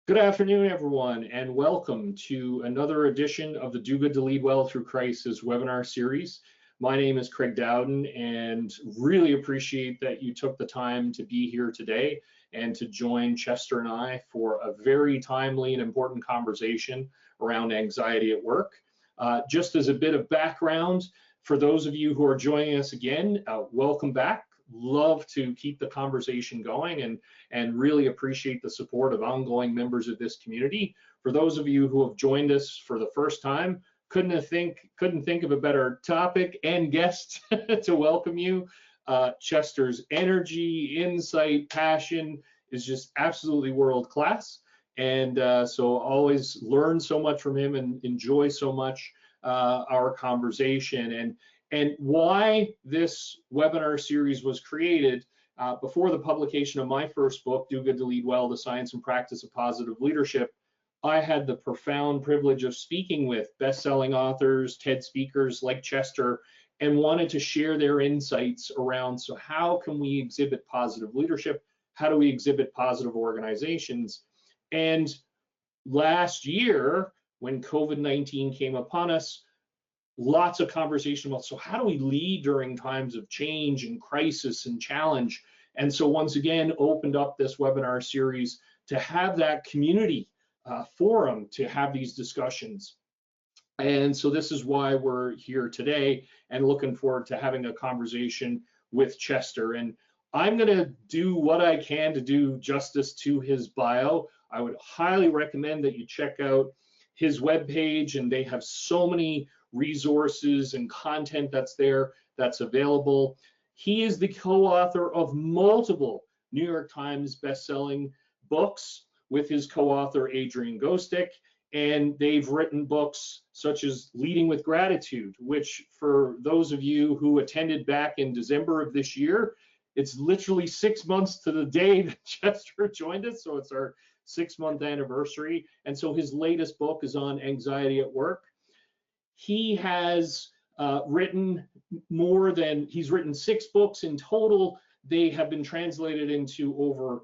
Good afternoon, everyone, and welcome to another edition of the Do Good to Lead Well Through Crisis webinar series. My name is Craig Dowden, and really appreciate that you took the time to be here today and to join Chester and I for a very timely and important conversation around anxiety at work. Just as a bit of background, for those of you who are joining us again, welcome back. Love to keep the conversation going and really appreciate the support of ongoing members of this community. For those of you who have joined us for the first time, couldn't think of a better topic and guest to welcome you. Chester's energy, insight, passion is just absolutely world class, and so always learn so much from him and enjoy so much our conversation. And why this webinar series was created before the publication of my first book, Do Good to Lead Well, The Science and Practice of Positive Leadership. I had the profound privilege of speaking with best-selling authors, TED speakers like Chester, and wanted to share their insights around, so how can we exhibit positive leadership? How do we exhibit positive organizations? And last year, when COVID-19 came upon us, lots of conversation about, so how do we lead during times of change and crisis and challenge? And so once again, opened up this webinar series to have that community forum to have these discussions. And so this is why we're here today and looking forward to having a conversation with Chester. And I'm gonna do what I can to do justice to his bio. I would highly recommend that you check out his webpage, and they have so many resources and content that's there that's available. He is the co-author of multiple New York Times best-selling books with his co-author Adrian Gostick, and they've written books such as Leading with Gratitude, which for those of you who attended back in December of this year, it's literally 6 months to the day that Chester joined us, so it's our 6-month anniversary. And so his latest book is on anxiety at work. He has he's written 6 books in total. They have been translated into over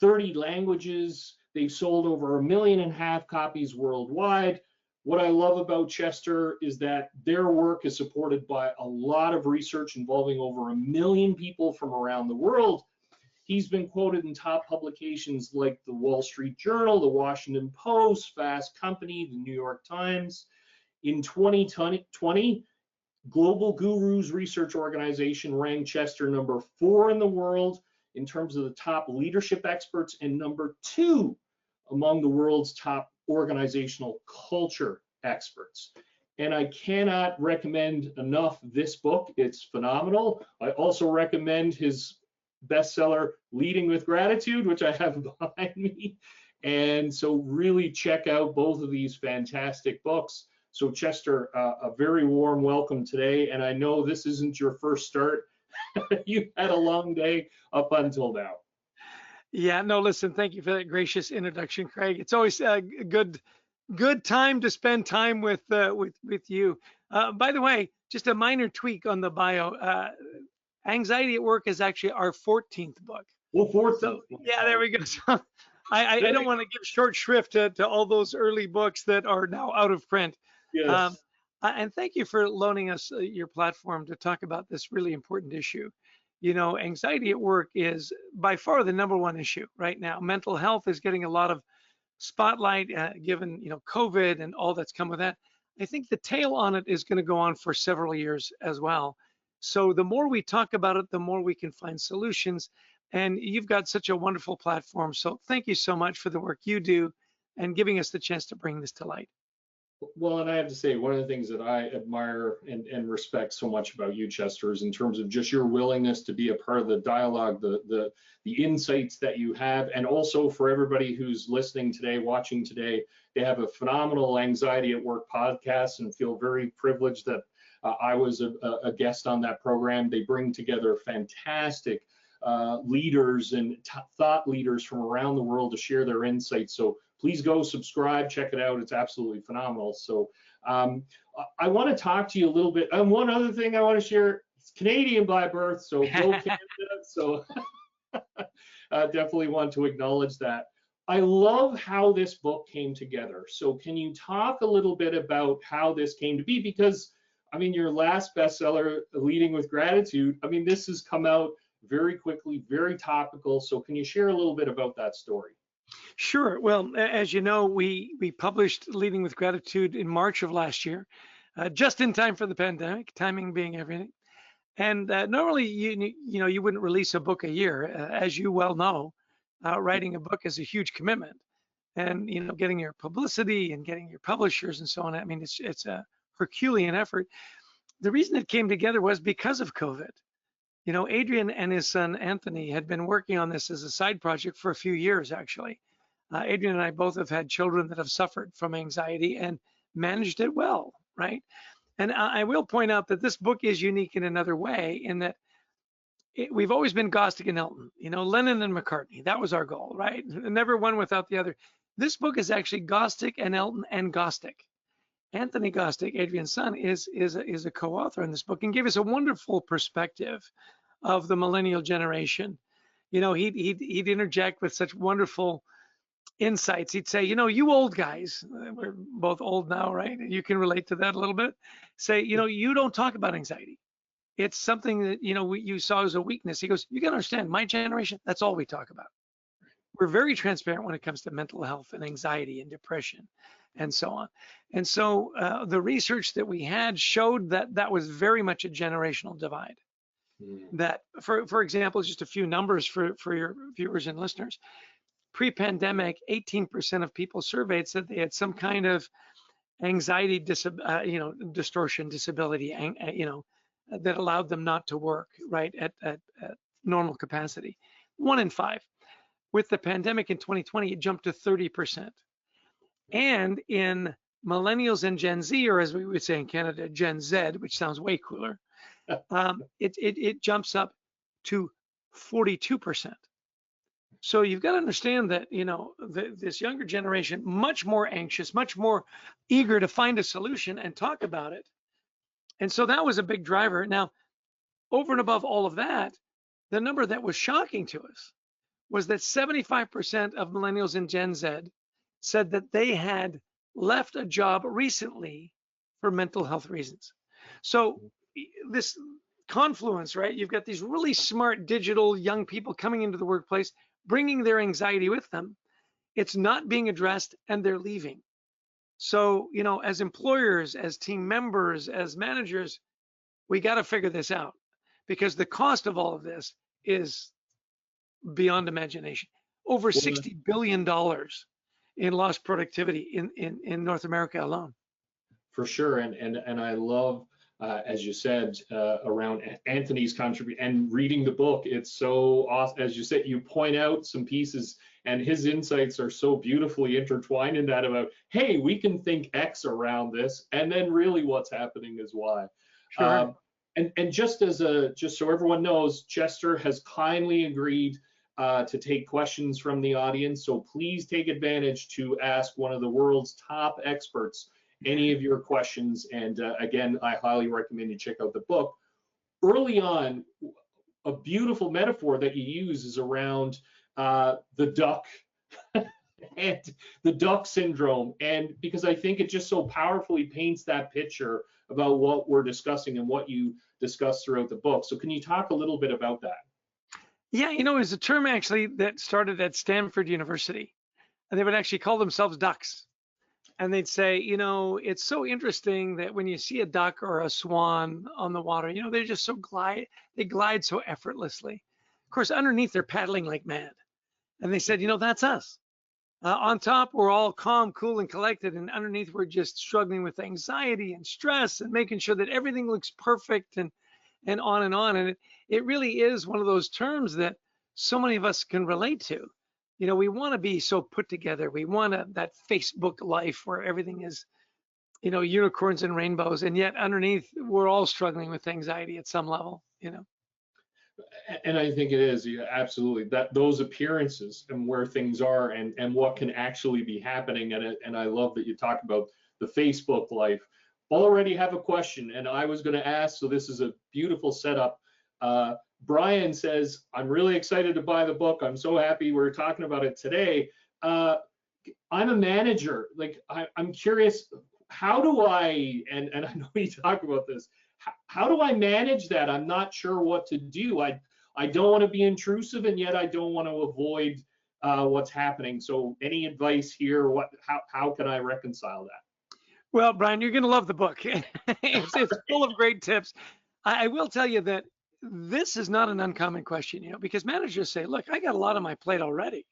30 languages. They've sold over 1.5 million copies worldwide. What I love about Chester is that their work is supported by a lot of research involving over 1 million people from around the world. He's been quoted in top publications like the Wall Street Journal, the Washington Post, Fast Company, the New York Times. In 2020, Global Gurus Research Organization ranked Chester number 4 in the world in terms of the top leadership experts and number 2 among the world's top organizational culture experts. And I cannot recommend enough this book. It's phenomenal. I also recommend his bestseller, Leading with Gratitude, which I have behind me. And so really check out both of these fantastic books. So Chester, a very warm welcome today. And I know this isn't your first start. You've had a long day up until now. Yeah, no, listen, thank you for that gracious introduction, Craig. It's always a good time to spend time with you. By the way, just a minor tweak on the bio. Anxiety at Work is actually our 14th book. Well, 14th. So, yeah, there we go. So I don't want to give short shrift to all those early books that are now out of print. Yes. And thank you for loaning us your platform to talk about this really important issue. You know, anxiety at work is by far the #1 issue right now. Mental health is getting a lot of spotlight given, COVID and all that's come with that. I think the tail on it is going to go on for several years as well. So the more we talk about it, the more we can find solutions. And you've got such a wonderful platform. So thank you so much for the work you do and giving us the chance to bring this to light. Well, and I have to say, one of the things that I admire and respect so much about you, Chester, is in terms of just your willingness to be a part of the dialogue, the insights that you have, and also for everybody who's listening today, watching today, they have a phenomenal Anxiety at Work podcast and feel very privileged that I was a guest on that program. They bring together fantastic leaders and thought leaders from around the world to share their insights. So please go subscribe, check it out. It's absolutely phenomenal. So I want to talk to you a little bit. And one other thing I want to share, it's Canadian by birth, so go Canada. So definitely want to acknowledge that. I love how this book came together. So can you talk a little bit about how this came to be? Because I mean, your last bestseller, Leading with Gratitude, I mean, this has come out very quickly, very topical. So can you share a little bit about that story? Sure. Well, as you know, we published Leading with Gratitude in March of last year, just in time for the pandemic, timing being everything. And normally, you wouldn't release a book a year, as you well know. Writing a book is a huge commitment, and getting your publicity and getting your publishers and so on. I mean, it's a Herculean effort. The reason it came together was because of COVID. Adrian and his son Anthony had been working on this as a side project for a few years, actually. Adrian and I both have had children that have suffered from anxiety and managed it well, right? And I will point out that this book is unique in another way, in that we've always been Gostick and Elton, Lennon and McCartney. That was our goal, right? Never one without the other. This book is actually Gostick and Elton and Gostick. Anthony Gostick, Adrian's son, is a co-author in this book and gave us a wonderful perspective of the millennial generation. He'd interject with such wonderful insights. He'd say, you old guys, we're both old now, right? You can relate to that a little bit. Say, you don't talk about anxiety. It's something that, you saw as a weakness. He goes, you got to understand, my generation, that's all we talk about. We're very transparent when it comes to mental health and anxiety and depression and so on. And so the research that we had showed that that was very much a generational divide. That, for example, just a few numbers for your viewers and listeners. Pre-pandemic, 18% of people surveyed said they had some kind of anxiety, distortion, disability, that allowed them not to work, right, at normal capacity. 1 in 5. With the pandemic in 2020, it jumped to 30%. And in millennials and Gen Z, or as we would say in Canada, Gen Z, which sounds way cooler, it jumps up to 42%. So you've got to understand that, this younger generation, much more anxious, much more eager to find a solution and talk about it. And so that was a big driver. Now, over and above all of that, the number that was shocking to us was that 75% of millennials and Gen Z said that they had left a job recently for mental health reasons. So this confluence, right? You've got these really smart digital young people coming into the workplace, bringing their anxiety with them. It's not being addressed and they're leaving. So, as employers, as team members, as managers, we got to figure this out, because the cost of all of this is beyond imagination. Over $60 billion in lost productivity in North America alone. For sure. And I love, as you said, around Anthony's contribution and reading the book. It's so awesome. As you said, you point out some pieces, and his insights are so beautifully intertwined in that about, hey, we can think X around this, and then really what's happening is Y. Sure. And just so everyone knows, Chester has kindly agreed to take questions from the audience. So please take advantage to ask one of the world's top experts any of your questions. And again, I highly recommend you check out the book. Early on, a beautiful metaphor that you use is around the duck and the duck syndrome. And because I think it just so powerfully paints that picture about what we're discussing and what you discuss throughout the book. So can you talk a little bit about that? Yeah, it's a term actually that started at Stanford University. And they would actually call themselves ducks. And they'd say, it's so interesting that when you see a duck or a swan on the water, they're just they glide so effortlessly. Of course, underneath they're paddling like mad. And they said, that's us. On top, we're all calm, cool, and collected. And underneath, we're just struggling with anxiety and stress and making sure that everything looks perfect and on and on. And it really is one of those terms that so many of us can relate to. We want to be so put together. We want that Facebook life where everything is, unicorns and rainbows. And yet underneath, we're all struggling with anxiety at some level, And I think it is, yeah, absolutely, that those appearances and where things are and what can actually be happening. And I love that you talk about the Facebook life. Already have a question, and I was going to ask, so this is a beautiful setup. Brian says, I'm really excited to buy the book. I'm so happy we're talking about it today. I'm a manager. Like I'm curious, how do I, and I know we talk about this, how do I manage that? I'm not sure what to do. I don't want to be intrusive, and yet I don't want to avoid what's happening. So any advice here? How can I reconcile that? Well, Brian, you're going to love the book. It's full of great tips. I will tell you that this is not an uncommon question, because managers say, look, I got a lot on my plate already.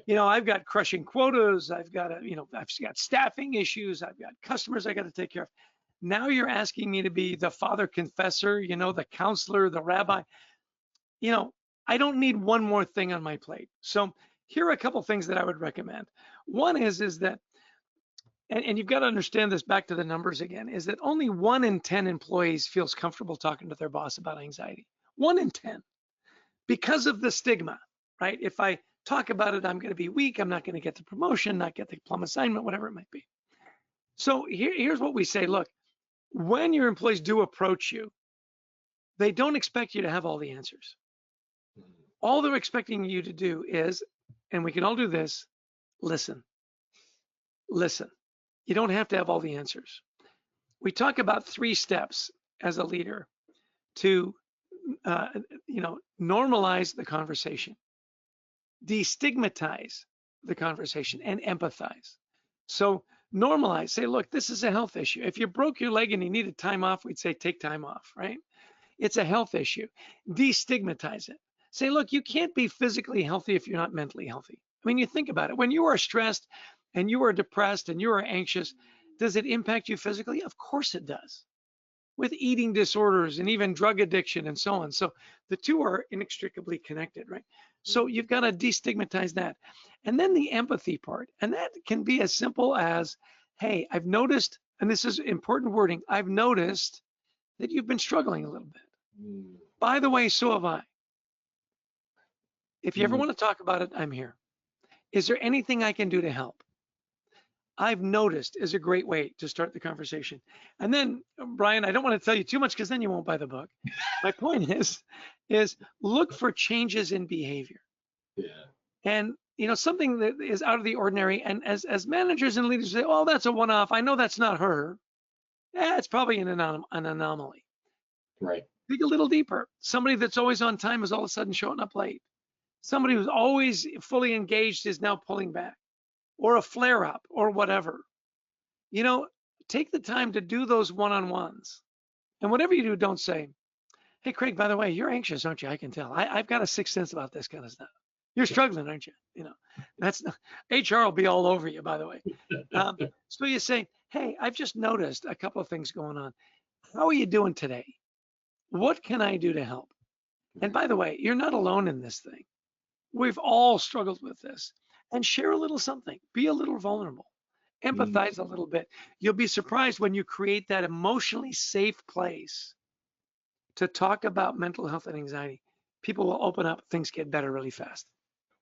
I've got crushing quotas. I've got I've got staffing issues. I've got customers I got to take care of. Now you're asking me to be the father confessor, the counselor, the rabbi. I don't need one more thing on my plate. So here are a couple things that I would recommend. One is that, and you've got to understand this, back to the numbers again, is that only 1 in 10 employees feels comfortable talking to their boss about anxiety. 1 in 10, because of the stigma, right? If I talk about it, I'm going to be weak. I'm not going to get the promotion, not get the plum assignment, whatever it might be. So here's what we say. Look, when your employees do approach you, they don't expect you to have all the answers. All they're expecting you to do is, and we can all do this, listen. Listen. You don't have to have all the answers. We talk about 3 steps as a leader to, normalize the conversation, destigmatize the conversation, and empathize. So normalize, say, look, this is a health issue. If you broke your leg and you needed time off, we'd say take time off, right? It's a health issue. Destigmatize it. Say, look, you can't be physically healthy if you're not mentally healthy. I mean, you think about it. When you are stressed and you are depressed and you are anxious, does it impact you physically? Of course it does. With eating disorders and even drug addiction and so on. So the two are inextricably connected, right? So you've got to destigmatize that. And then the empathy part. And that can be as simple as, hey, I've noticed, and this is important wording, I've noticed that you've been struggling a little bit. By the way, so have I. If you ever want to talk about it, I'm here. Is there anything I can do to help? I've noticed is a great way to start the conversation. And then, Brian, I don't want to tell you too much because then you won't buy the book. My point is look for changes in behavior. Yeah. And something that is out of the ordinary. And as managers and leaders say, oh, that's a one-off. I know that's not her. Yeah, it's probably an anomaly. Right. Dig a little deeper. Somebody that's always on time is all of a sudden showing up late. Somebody who's always fully engaged is now pulling back, or a flare up, or whatever. Take the time to do those one-on-ones. And whatever you do, don't say, hey, Craig, by the way, you're anxious, aren't you? I can tell. I've got a sixth sense about this kind of stuff. You're struggling, aren't you? That's not, HR will be all over you, by the way. So you say, hey, I've just noticed a couple of things going on. How are you doing today? What can I do to help? And by the way, you're not alone in this thing. We've all struggled with this. And share a little something. Be a little vulnerable. Empathize a little bit. You'll be surprised when you create that emotionally safe place to talk about mental health and anxiety. People will open up. Things get better really fast.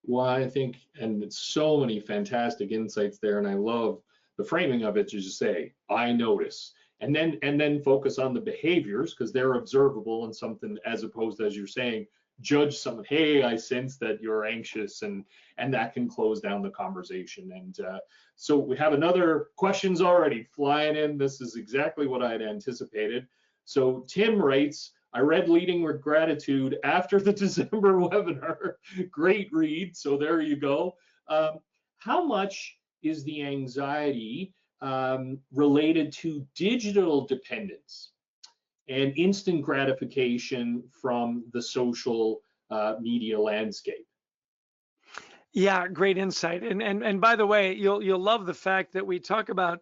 Well, I think, and it's so many fantastic insights there, and I love the framing of it to just say, I notice, and then focus on the behaviors because they're observable and something, as opposed to, as you're saying, judge someone, hey, I sense that you're anxious, and that can close down the conversation. And so we have another questions already flying in. This is exactly what I had anticipated. So Tim writes, I read Leading with Gratitude after the December webinar. Great read. So there you go. How much is the anxiety related to digital dependence and instant gratification from the social media landscape? Yeah, great insight. And by the way, you'll love the fact that we talk about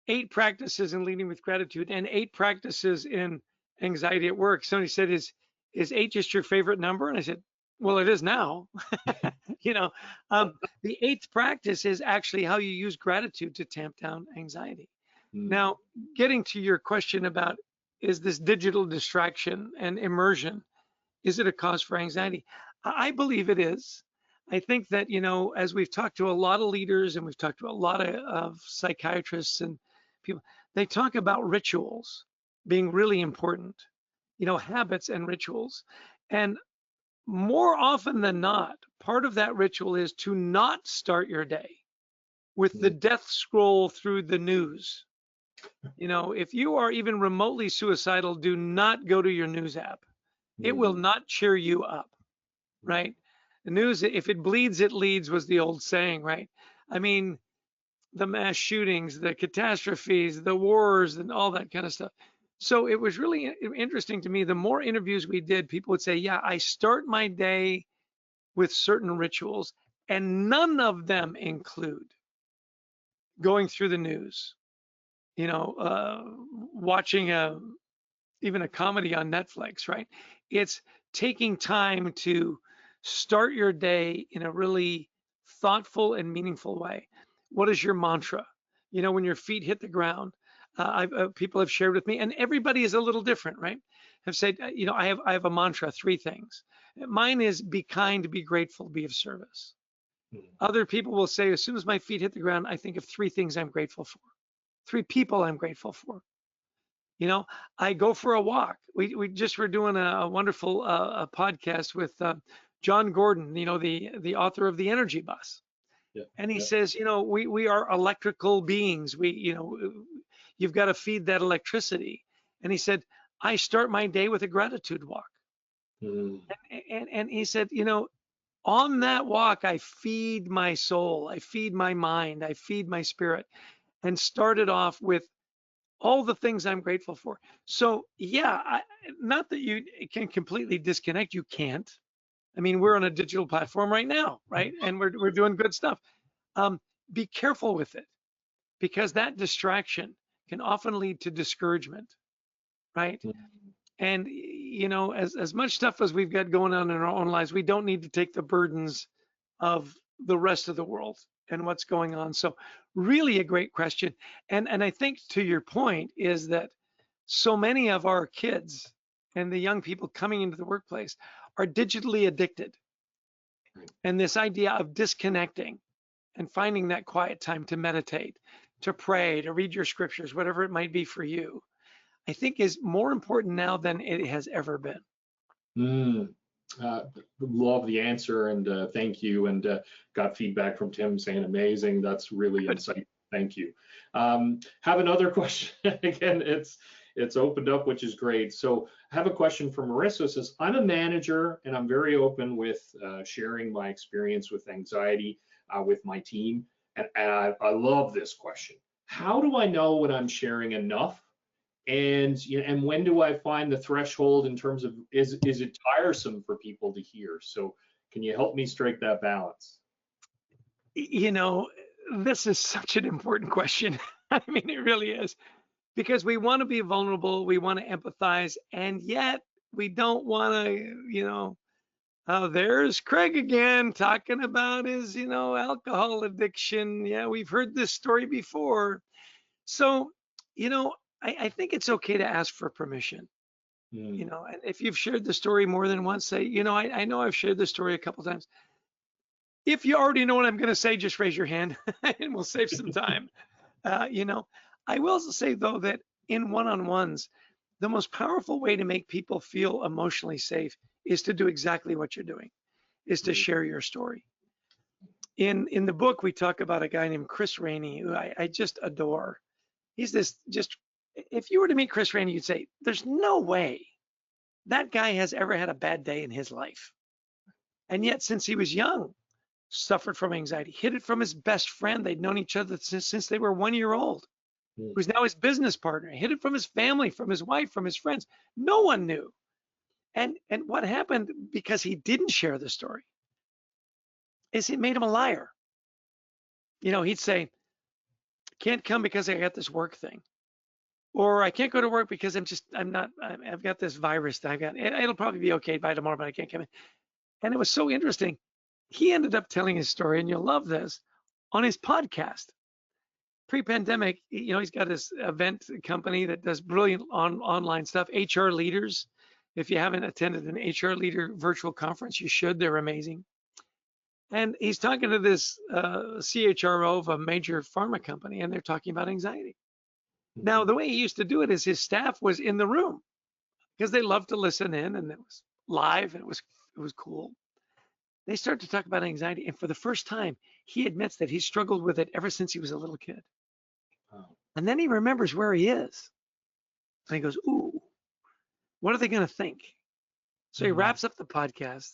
8 practices in Leading with Gratitude and 8 practices in anxiety at work. Somebody said, is 8 just your favorite number? And I said, well, it is now. The 8th practice is actually how you use gratitude to tamp down anxiety. Now, getting to your question about, is this digital distraction and immersion, is it a cause for anxiety? I believe it is. I think that, as we've talked to a lot of leaders and we've talked to a lot of psychiatrists and people, they talk about rituals being really important, habits and rituals. And more often than not, part of that ritual is to not start your day with the Mm, death scroll through the news. If you are even remotely suicidal, do not go to your news app. It will mm, not cheer you up, right? The news, if it bleeds, it leads, was the old saying, right? I mean, the mass shootings, the catastrophes, the wars, and all that kind of stuff. So it was really interesting to me. The more interviews we did, people would say, yeah, I start my day with certain rituals, and none of them include going through the news, watching even a comedy on Netflix, right? It's taking time to start your day in a really thoughtful and meaningful way. What is your mantra? When your feet hit the ground, people have shared with me, and everybody is a little different, right? Have said, I have a mantra, three things. Mine is be kind, be grateful, be of service. mm, Other people will say, as soon as my feet hit the ground, I think of three things I'm grateful for, three people I'm grateful for. You know, I go for a walk. We just were doing a wonderful a podcast with John Gordon, the author of The Energy Bus, yeah, and he yeah. says, we are electrical beings. You've got to feed that electricity. And he said, I start my day with a gratitude walk. Mm, And he said, on that walk, I feed my soul, I feed my mind, I feed my spirit, and started off with all the things I'm grateful for. So yeah, not that you can completely disconnect. You can't. I mean, we're on a digital platform right now, right? And we're doing good stuff. Um, be careful with it because that distraction can often lead to discouragement, right? mm, And as much stuff as we've got going on in our own lives, we don't need to take the burdens of the rest of the world and what's going on. So really a great question. And I think to your point is that so many of our kids and the young people coming into the workplace are digitally addicted. right. And this idea of disconnecting and finding that quiet time to meditate, to pray, to read your scriptures, whatever it might be for you, I think is more important now than it has ever been. Mm, love the answer and thank you. And got feedback from Tim saying amazing. That's really Good. insightful. Thank you. Have another question. Again, it's opened up, which is great. So I have a question from Marissa. It says, I'm a manager and I'm very open with sharing my experience with anxiety with my team. And I love this question. How do I know when I'm sharing enough? And and when do I find the threshold in terms of is it tiresome for people to hear? So can you help me strike that balance? You know, this is such an important question. I mean, it really is because we want to be vulnerable, we want to empathize, and yet we don't want to, oh, there's Craig again talking about his, alcohol addiction. Yeah, we've heard this story before. So, I think it's okay to ask for permission. Mm, And if you've shared the story more than once, say, I know I've shared this story a couple times. If you already know what I'm going to say, just raise your hand and we'll save some time. Uh, you know, I will also say though that in one-on-ones, the most powerful way to make people feel emotionally safe is to do exactly what you're doing, is to mm, share your story. In the book, we talk about a guy named Chris Rainey, who I just adore. He's this just, if you were to meet Chris Rainey, you'd say, there's no way that guy has ever had a bad day in his life. And yet, since he was young, suffered from anxiety, hid it from his best friend. They'd known each other since they were 1 year old, mm, who's now his business partner, hid it from his family, from his wife, from his friends. No one knew. And what happened because he didn't share the story is it made him a liar. He'd say, can't come because I got this work thing. Or I can't go to work because I've got this virus that I've got. It'll probably be okay by tomorrow, but I can't come in. And it was so interesting. He ended up telling his story, and you'll love this, on his podcast. Pre-pandemic, he's got this event company that does brilliant online stuff. HR leaders. If you haven't attended an HR leader virtual conference, you should. They're amazing. And he's talking to this CHRO of a major pharma company, and they're talking about anxiety. Now, mm, the way he used to do it is his staff was in the room because they loved to listen in, and it was live and it was It was cool. They start to talk about anxiety, and for the first time, he admits that he struggled with it ever since he was a little kid. Oh. And then he remembers where he is. And he goes, ooh, what are they going to think? So he wraps up the podcast.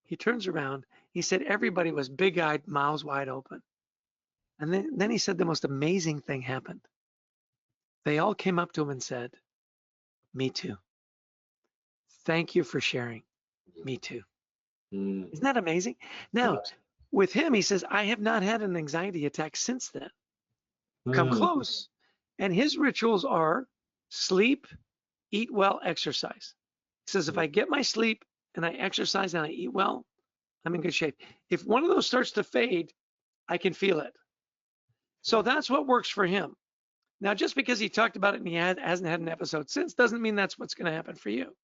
He turns around. He said everybody was big-eyed, mouths wide open. And then he said the most amazing thing happened. They all came up to him and said, me too. Thank you for sharing. Me too. Isn't that amazing? Now, with him, he says, I have not had an anxiety attack since then. Come close. And his rituals are sleep, eat well, exercise. He says, if I get my sleep and I exercise and I eat well, I'm in good shape. If one of those starts to fade, I can feel it. So that's what works for him. Now, just because he talked about it and he hasn't had an episode since doesn't mean that's what's going to happen for you.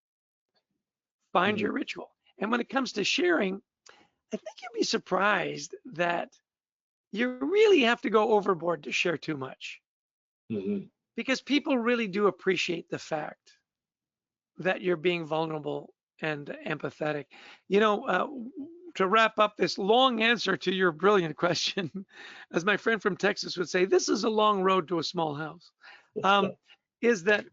Find your ritual. And when it comes to sharing, I think you'll be surprised that you really have to go overboard to share too much. Because people really do appreciate the fact that you're being vulnerable and empathetic. You know, to wrap up this long answer to your brilliant question, as my friend from Texas would say, this is a long road to a small house, is that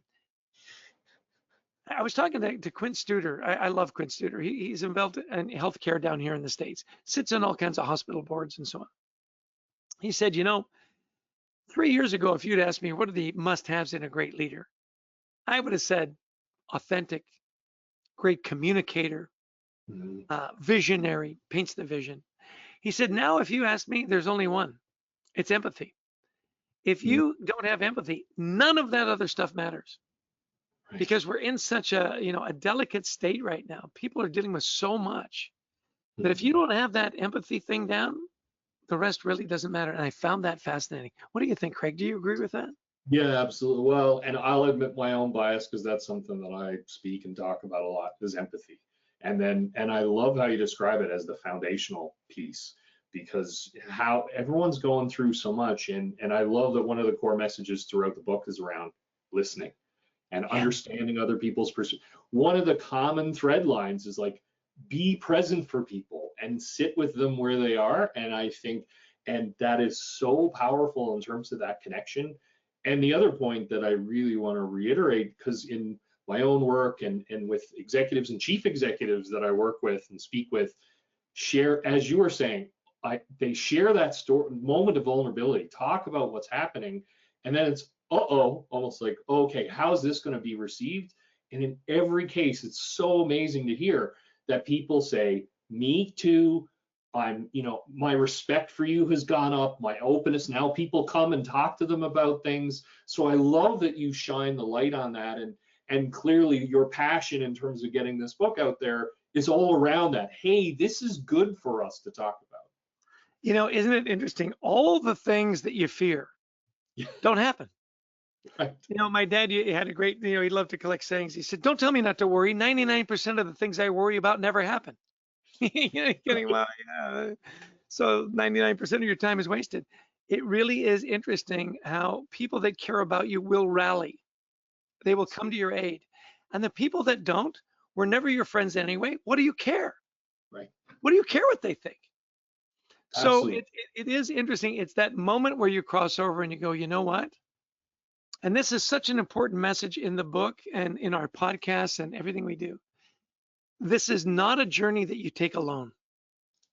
I was talking to Quint Studer. I love Quint Studer. He's involved in healthcare down here in the States, sits on all kinds of hospital boards and so on. He said, you know, 3 years ago, if you'd asked me, what are the must-haves in a great leader? I would have said authentic, great communicator, visionary, paints the vision. He said, now if you ask me, there's only one. It's empathy. If you don't have empathy, none of that other stuff matters. Because we're in such a, you know, a delicate state right now. People are dealing with so much that if you don't have that empathy thing down, the rest really doesn't matter. And I found that fascinating. What do you think, Craig? Do you agree with that? Yeah, absolutely. Well, and I'll admit my own bias because that's something that I speak and talk about a lot is empathy. And I love how you describe it as the foundational piece because how everyone's going through so much. And I love that one of the core messages throughout the book is around listening and understanding other people's perspective. One of the common thread lines is like, be present for people and sit with them where they are. And I think, and that is so powerful in terms of that connection. And the other point that I really want to reiterate, because in my own work and with executives and chief executives that I work with and speak with, share, as you were saying, they share that moment of vulnerability, talk about what's happening, and then it's, almost like, okay, how's this going to be received? And in every case, it's so amazing to hear that people say, me too, I'm, you know, my respect for you has gone up, my openness, now people come and talk to them about things. So I love that you shine the light on that. And clearly your passion in terms of getting this book out there is all around that. Hey, this is good for us to talk about. You know, isn't it interesting? All the things that you fear don't happen. Right. You know, my dad, he had a great, you know, he loved to collect sayings. He said, don't tell me not to worry. 99% of the things I worry about never happen. You know, kidding? Well, yeah. So 99% of your time is wasted. It really is interesting how people that care about you will rally. They will come to your aid. And the people that don't were never your friends anyway. What do you care? Right. What do you care what they think? Absolutely. So it is interesting. It's that moment where you cross over and you go, you know what? And this is such an important message in the book and in our podcasts and everything we do. This is not a journey that you take alone.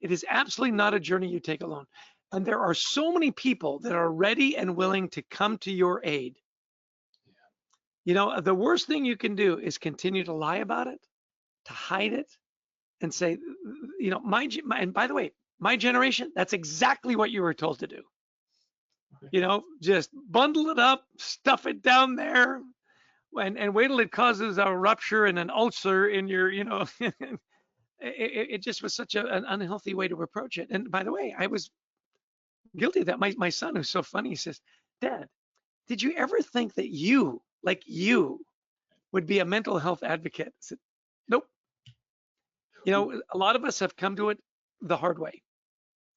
It is absolutely not a journey you take alone. And there are so many people that are ready and willing to come to your aid. You know, the worst thing you can do is continue to lie about it, to hide it, and say, you know, and by the way, my generation, that's exactly what you were told to do. You know, just bundle it up, stuff it down there, and wait till it causes a rupture and an ulcer in your, you know, it just was such an unhealthy way to approach it. And by the way, I was guilty of that. My son, who's so funny, he says, Dad, did you ever think that you, like you, would be a mental health advocate? I said, nope. You know, a lot of us have come to it the hard way.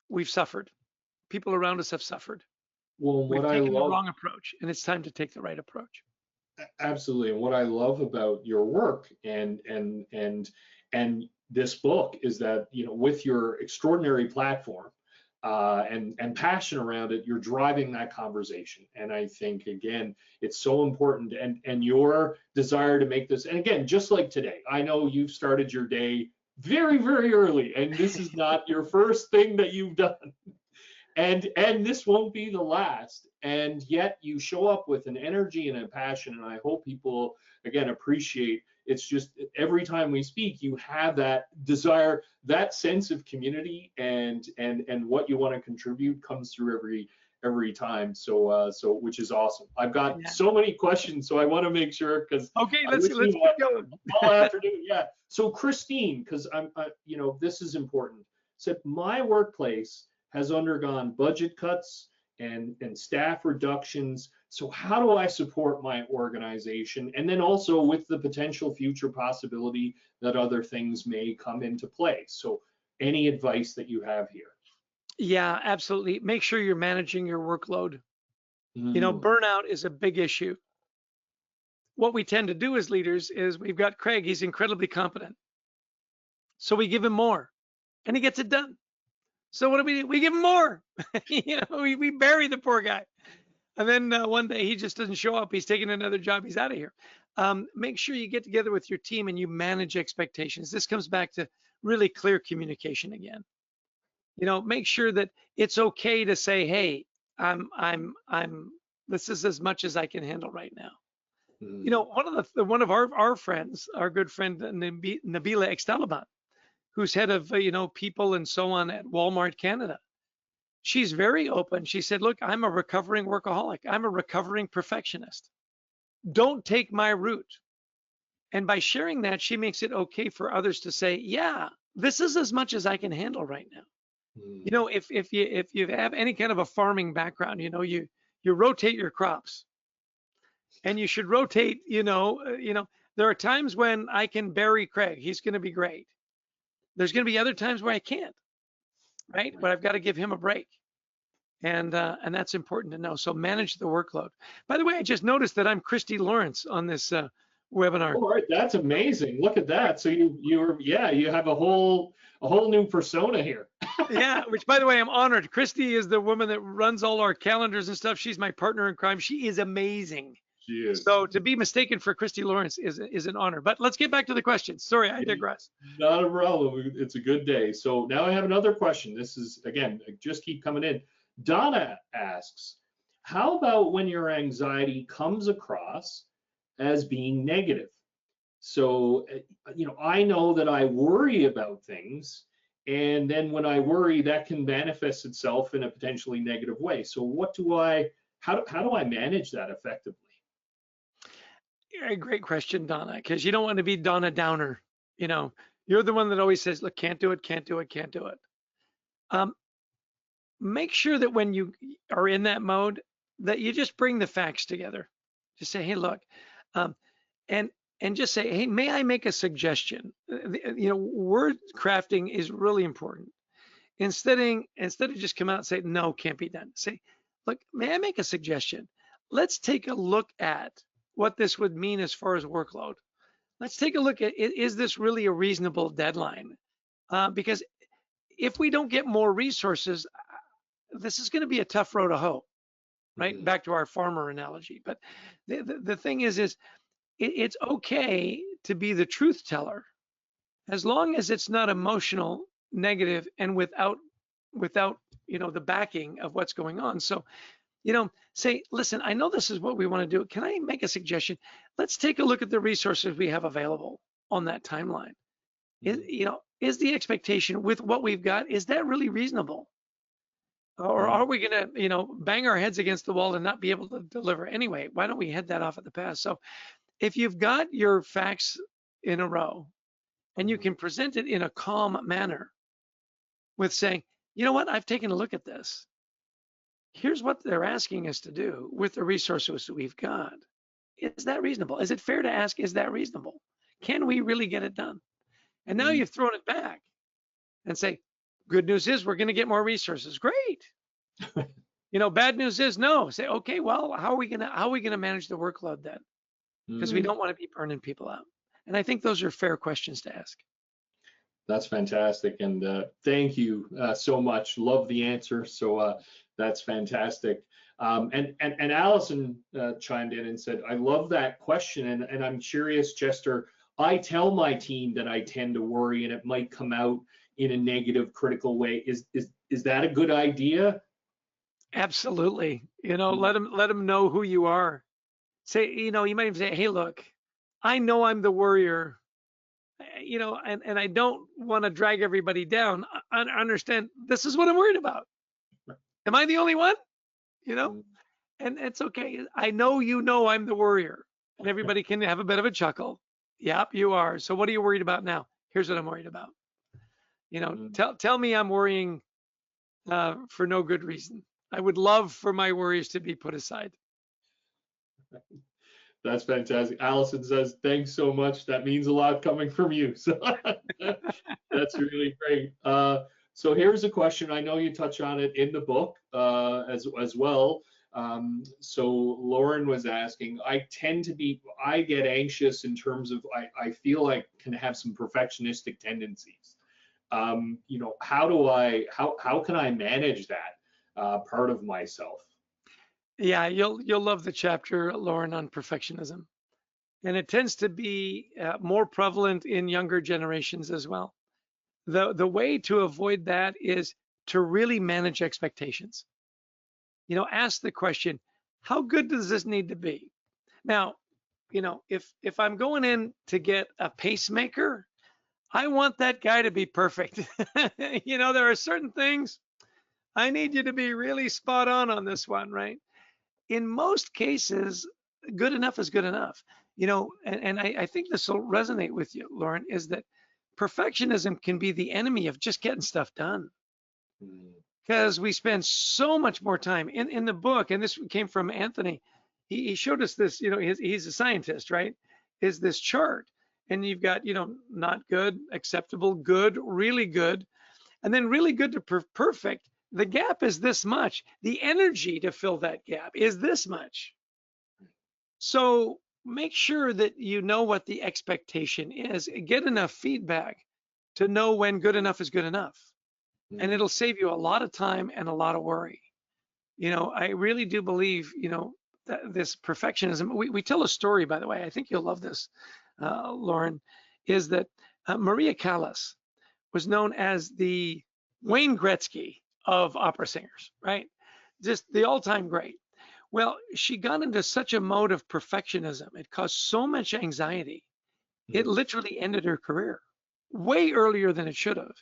We've suffered. People around us have suffered. Well, We've what I taken the love, wrong approach, and it's time to take the right approach. absolutely, and what I love about your work and this book is that, with your extraordinary platform and passion around it, you're driving that conversation. And I think, again, it's so important, and your desire to make this, and again, just like today, I know you've started your day very, very early, and this is not your first thing that you've done. And this won't be the last. And yet you show up with an energy and a passion, and I hope people, again, appreciate. It's just every time we speak, you have that desire, that sense of community, and what you want to contribute comes through every time. So which is awesome. I've got so many questions, so I want to make sure, because let's keep going all afternoon. Yeah. So Christine, because this is important. Said my workplace has undergone budget cuts and staff reductions. So how do I support my organization? And then also with the potential future possibility that other things may come into play. So any advice that you have here? Yeah, absolutely. Make sure you're managing your workload. Burnout is a big issue. What we tend to do as leaders is, we've got Craig, he's incredibly competent. So we give him more and he gets it done. So what do? We give him more. We bury the poor guy. And then one day he just doesn't show up. He's taking another job. He's out of here. Make sure you get together with your team and you manage expectations. This comes back to really clear communication again. Make sure that it's okay to say, hey, this is as much as I can handle right now. One of our friends, our good friend Nabila Extalaban, who's head of people and so on at Walmart Canada. She's very open. She said, look, I'm a recovering workaholic. I'm a recovering perfectionist. Don't take my route. And by sharing that, she makes it okay for others to say, yeah, this is as much as I can handle right now. If you have any kind of a farming background, you rotate your crops, and you should rotate. There are times when I can bury Craig. He's going to be great. There's going to be other times where I can't, right? But I've got to give him a break. And that's important to know. So manage the workload. By the way, I just noticed that I'm Christy Lawrence on this webinar. All right, that's amazing. Look at that. So you have a whole new persona here. Yeah, which, by the way, I'm honored. Christy is the woman that runs all our calendars and stuff. She's my partner in crime. She is amazing. She is. So to be mistaken for Christy Lawrence is an honor. But let's get back to the questions. Sorry, I digress. Not a problem. It's a good day. So now I have another question. This is, again, just keep coming in. Donna asks, how about when your anxiety comes across as being negative? So, I know that I worry about things, and then when I worry, that can manifest itself in a potentially negative way. So how do I manage that effectively? Yeah, great question, Donna, because you don't want to be Donna Downer. You're the one that always says, look, can't do it, can't do it, can't do it. Make sure that when you are in that mode, that you just bring the facts together. Just say, hey, look, and just say, hey, may I make a suggestion? Word crafting is really important. Instead of just come out and say, no, can't be done. Say, look, may I make a suggestion? Let's take a look at what this would mean as far as workload. Let's take a look at, is this really a reasonable deadline? Because if we don't get more resources, this is going to be a tough row to hoe, right? Mm-hmm. Back to our farmer analogy. But the thing is it's okay to be the truth teller, as long as it's not emotional, negative, and without the backing of what's going on. So, say, listen, I know this is what we want to do. Can I make a suggestion? Let's take a look at the resources we have available on that timeline. Is the expectation with what we've got, is that really reasonable? Or are we going to, bang our heads against the wall and not be able to deliver anyway? Why don't we head that off at the pass? So if you've got your facts in a row and you can present it in a calm manner with saying, you know what, I've taken a look at this. Here's what they're asking us to do with the resources we've got. Is that reasonable? Is it fair to ask, is that reasonable? Can we really get it done? And now you've thrown it back and say, good news is we're going to get more resources. Great. Bad news is no. Say, okay, well, how are we going to manage the workload then? Because we don't want to be burning people out. And I think those are fair questions to ask. That's fantastic, and thank you so much. Love the answer. So that's fantastic. And Allison chimed in and said, "I love that question, and I'm curious, Chester. I tell my team that I tend to worry, and it might come out in a negative, critical way. Is that a good idea?" Absolutely. Let them know who you are. Say, you might even say, hey, look, I know I'm the worrier, and I don't want to drag everybody down. I understand this is what I'm worried about. Am I the only one? You know, Mm. and it's okay. I know I'm the worrier, and everybody can have a bit of a chuckle. Yep, you are. So what are you worried about now? Here's what I'm worried about. Mm. Tell me I'm worrying for no good reason. I would love for my worries to be put aside. That's fantastic. Allison says, "Thanks so much. That means a lot coming from you." So that's really great. So here's a question. I know you touch on it in the book as well. So Lauren was asking, I get anxious in terms of, I feel I can have some perfectionistic tendencies. How can I manage that part of myself? Yeah, you'll love the chapter, Lauren, on perfectionism, and it tends to be more prevalent in younger generations as well. The way to avoid that is to really manage expectations. Ask the question, how good does this need to be? Now, if I'm going in to get a pacemaker, I want that guy to be perfect. There are certain things I need you to be really spot on this one, right? In most cases, good enough is good enough. And I think this will resonate with you, Lauren, is that perfectionism can be the enemy of just getting stuff done Mm. because we spend so much more time in the book. And this came from Anthony. He showed us this, he's a scientist, right? Is this chart. And you've got, not good, acceptable, good, really good, and then really good to perfect. The gap is this much. The energy to fill that gap is this much. So make sure that you know what the expectation is. Get enough feedback to know when good enough is good enough. And Mm. it'll save you a lot of time and a lot of worry. I really do believe, that this perfectionism, we tell a story, by the way, I think you'll love this, Lauren, is that Maria Callas was known as the Wayne Gretzky of opera singers, right? Just the all-time great. Well, she got into such a mode of perfectionism. It caused so much anxiety. It Mm. literally ended her career way earlier than it should have.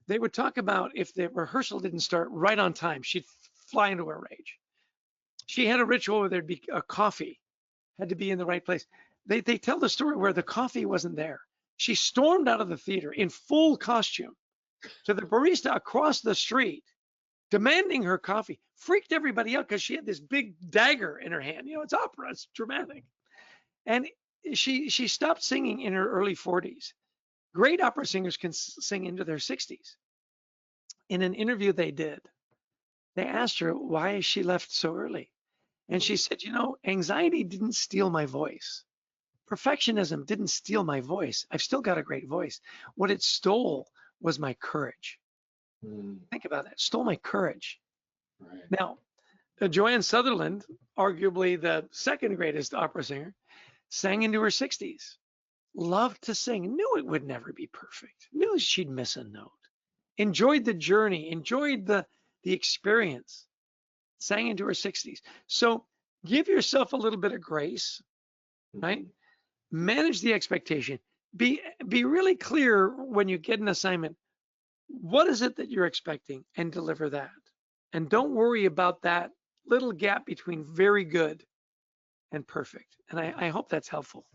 They would talk about if the rehearsal didn't start right on time, she'd fly into a rage. She had a ritual where there'd be a coffee, had to be in the right place. They tell the story where the coffee wasn't there. She stormed out of the theater in full costume to the barista across the street, demanding her coffee, freaked everybody out because she had this big dagger in her hand. It's opera, it's dramatic. And she stopped singing in her early 40s. Great opera singers can sing into their 60s. In an interview they did, they asked her why she left so early. And she said, anxiety didn't steal my voice. Perfectionism didn't steal my voice. I've still got a great voice. What it stole was my courage. Mm. Think about that. Stole my courage. Right. Now, Joanne Sutherland, arguably the second greatest opera singer, sang into her 60s. Loved to sing. Knew it would never be perfect. Knew she'd miss a note. Enjoyed the journey. Enjoyed the experience. Sang into her 60s. So give yourself a little bit of grace, right? Mhm. Manage the expectation. Be really clear when you get an assignment. What is it that you're expecting and deliver that? And don't worry about that little gap between very good and perfect. And I hope that's helpful.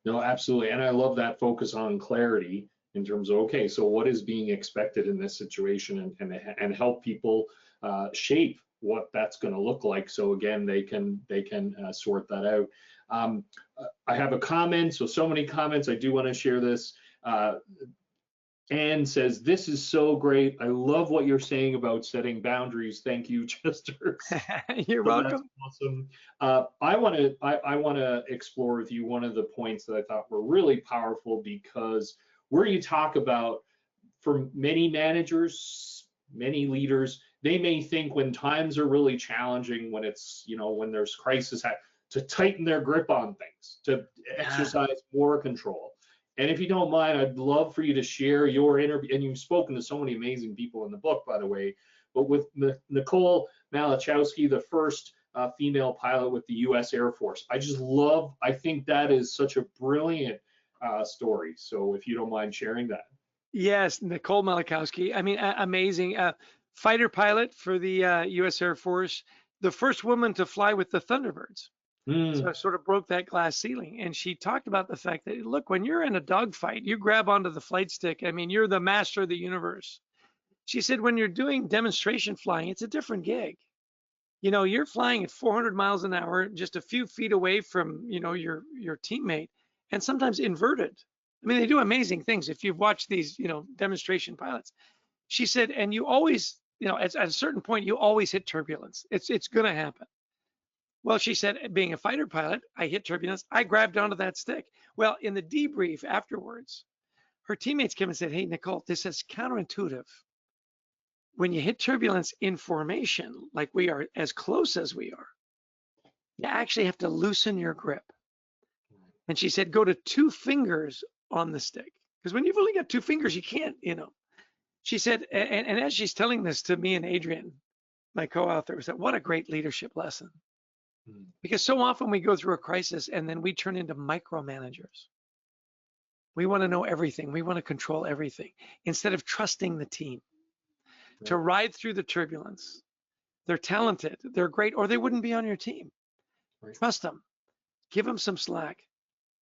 No, absolutely. And I love that focus on clarity in terms of, okay, so what is being expected in this situation, and help people shape what that's going to look like. So again, they can sort that out. I have a comment. So many comments. I do want to share this. Anne says, "This is so great. I love what you're saying about setting boundaries. Thank you, Chester." You're So that's welcome. awesome. I want to explore with you one of the points that I thought were really powerful, because where you talk about for many managers, many leaders, they may think when times are really challenging, when it's, when there's crisis, to tighten their grip on things, to exercise more control. And if you don't mind, I'd love for you to share your interview. And you've spoken to so many amazing people in the book, by the way, but with Nicole Malachowski, the first female pilot with the U.S. Air Force. I think that is such a brilliant story. So if you don't mind sharing that. Yes, Nicole Malachowski. I mean, amazing. Fighter pilot for the U.S. Air Force, the first woman to fly with the Thunderbirds. So I sort of broke that glass ceiling. And she talked about the fact that, look, when you're in a dogfight, you grab onto the flight stick. I mean, you're the master of the universe. She said, when you're doing demonstration flying, it's a different gig. You're flying at 400 miles an hour, just a few feet away from, your teammate, and sometimes inverted. I mean, they do amazing things. If you've watched these, demonstration pilots, she said, and you always, at a certain point, you always hit turbulence. It's going to happen. Well, she said, being a fighter pilot, I hit turbulence. I grabbed onto that stick. Well, in the debrief afterwards, her teammates came and said, hey, Nicole, this is counterintuitive. When you hit turbulence in formation, like we are, as close as we are, you actually have to loosen your grip. And she said, go to 2 fingers on the stick. Because when you've only got 2 fingers, you can't, She said, and as she's telling this to me and Adrian, my co-author, we said, what a great leadership lesson. Because so often we go through a crisis and then we turn into micromanagers. We want to know everything. We want to control everything instead of trusting the team to ride through the turbulence. They're talented, they're great, or they wouldn't be on your team. Trust them, give them some slack,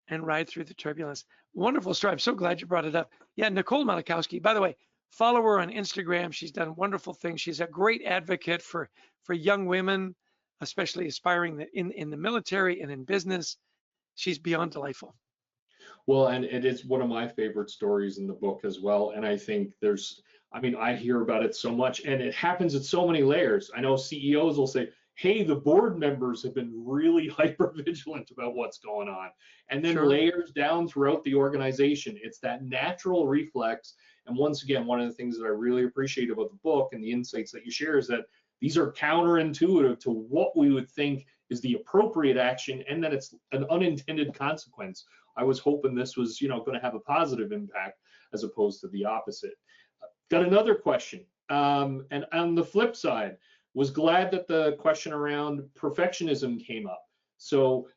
and ride through the turbulence. Wonderful story. I'm so glad you brought it up. Yeah, Nicole Malachowski, by the way, follow her on Instagram. She's done wonderful things. She's a great advocate for young women, especially aspiring in the military and in business. She's beyond delightful. Well, and it is one of my favorite stories in the book as well. And I think I hear about it so much, and it happens at so many layers. I know CEOs will say, hey, the board members have been really hyper vigilant about what's going on. And then layers down throughout the organization, it's that natural reflex. And once again, one of the things that I really appreciate about the book and the insights that you share is that these are counterintuitive to what we would think is the appropriate action, and that it's an unintended consequence. I was hoping this was, going to have a positive impact as opposed to the opposite. Got another question. And on the flip side, was glad that the question around perfectionism came up. So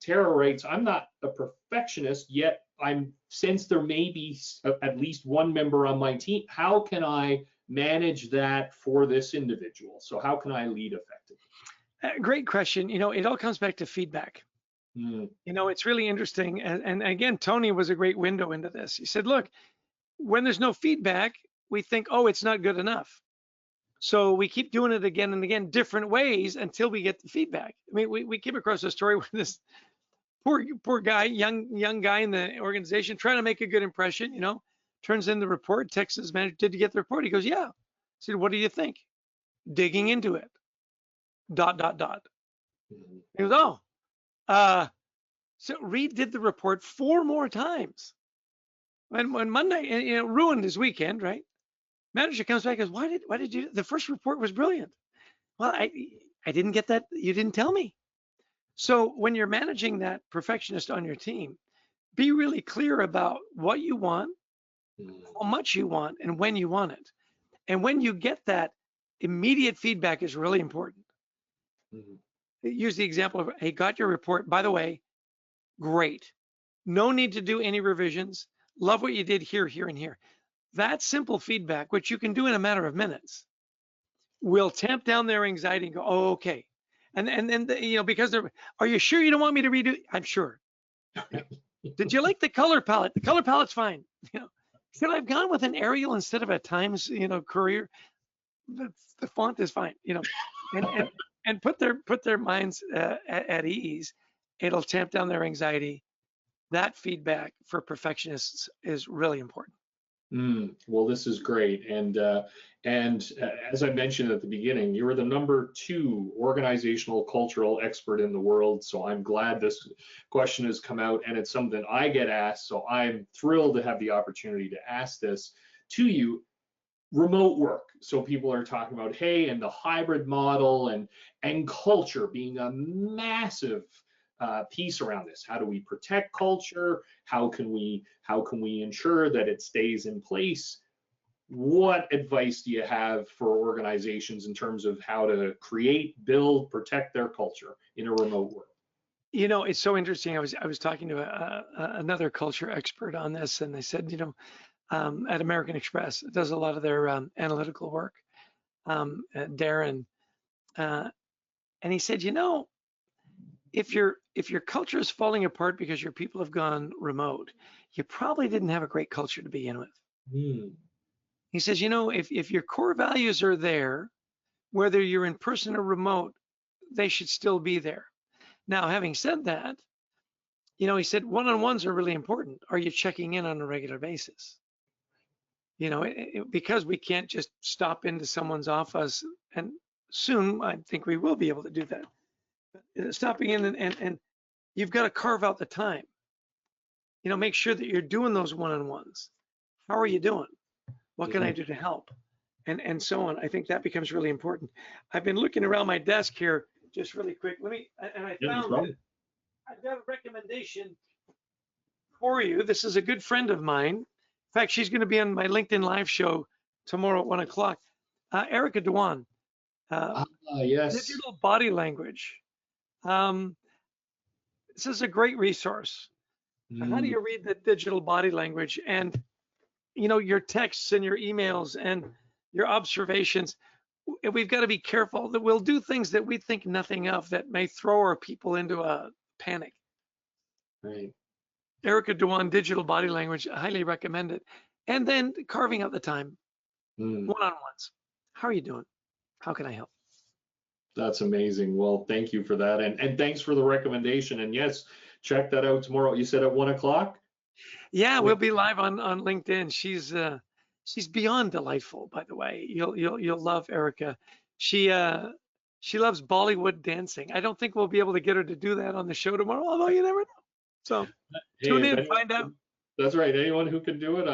Tara writes, I'm not a perfectionist, yet I'm since there may be at least one member on my team. How can I manage that for this individual? So how can I lead effectively? Great question. It all comes back to feedback. It's really interesting. And again, Tony was a great window into this. He said, look, when there's no feedback, we think, oh, it's not good enough. So we keep doing it again and again, different ways until we get the feedback. I mean, we came across a story where this poor guy, young guy in the organization, trying to make a good impression, turns in the report, texts his manager, did you get the report? He goes, yeah. I said, what do you think? Digging into it, ... He goes, oh, so redid the report 4 more times. When Monday, ruined his weekend, right? Manager comes back and goes, why did you, the first report was brilliant. Well, I didn't get that, you didn't tell me. So when you're managing that perfectionist on your team, be really clear about what you want, how much you want, and when you want it. And when you get that, immediate feedback is really important. Use the example of, hey, got your report, by the way, great. No need to do any revisions. Love what you did here, here, and here. That simple feedback, which you can do in a matter of minutes, will tamp down their anxiety and go, oh, okay. And then, because they're, are you sure you don't want me to redo? I'm sure. Did you like the color palette? The color palette's fine. Should I have gone with an Arial instead of a Times, Courier? The font is fine, and put their minds at ease. It'll tamp down their anxiety. That feedback for perfectionists is really important. Well, this is great. And as I mentioned at the beginning, you were the #2 organizational cultural expert in the world. So I'm glad this question has come out, and it's something I get asked. So I'm thrilled to have the opportunity to ask this. to you, remote work. So people are talking about, hey, and the hybrid model and culture being a massive piece around this. How do we protect culture? How can we ensure that it stays in place? What advice do you have for organizations in terms of how to create, build, protect their culture in a remote world? You know, it's so interesting. I was talking to another culture expert on this, and they said, you know, at American Express, it does a lot of their analytical work, Darren, uh, and he said, you know, if your culture is falling apart because your people have gone remote, you probably didn't have a great culture to begin with. Hmm. He says, you know, if your core values are there, whether you're in person or remote, they should still be there. Now, having said that, you know, he said one-on-ones are really important. Are you checking in on a regular basis? You know, because we can't just stop into someone's office, and soon I think we will be able to do that. Stopping in and you've got to carve out the time. You know, make sure that you're doing those one-on-ones. How are you doing? What can I Mhm. do to help? And so on. I think that becomes really important. I've been looking around my desk here just really quick. And I Yeah, no found problem. I've got a recommendation for you. This is a good friend of mine. In fact, she's going to be on my LinkedIn live show tomorrow at 1 o'clock. Erica Dewan, uh, Yes. digital body language. Um, this is a great resource. How do Mm, you read the digital body language and you know your texts and your emails and your observations? We've got to be careful that we'll do things that we think nothing of that may throw our people into a panic. right. Erica Dewan, digital body language, I highly recommend it. And then carving out the time, Mm, one-on-ones. How are you doing? How can I help? that's amazing. Well, thank you for that. And thanks for the recommendation. And yes, check that out tomorrow. You said at 1 o'clock? Yeah, we'll be live on LinkedIn. She's beyond delightful, by the way. You'll love Erica. She uh she loves Bollywood dancing. I don't think we'll be able to get her to do that on the show tomorrow, although you never know. So Hey, tune if in, anyone find out. can, that's right. Anyone who can do it,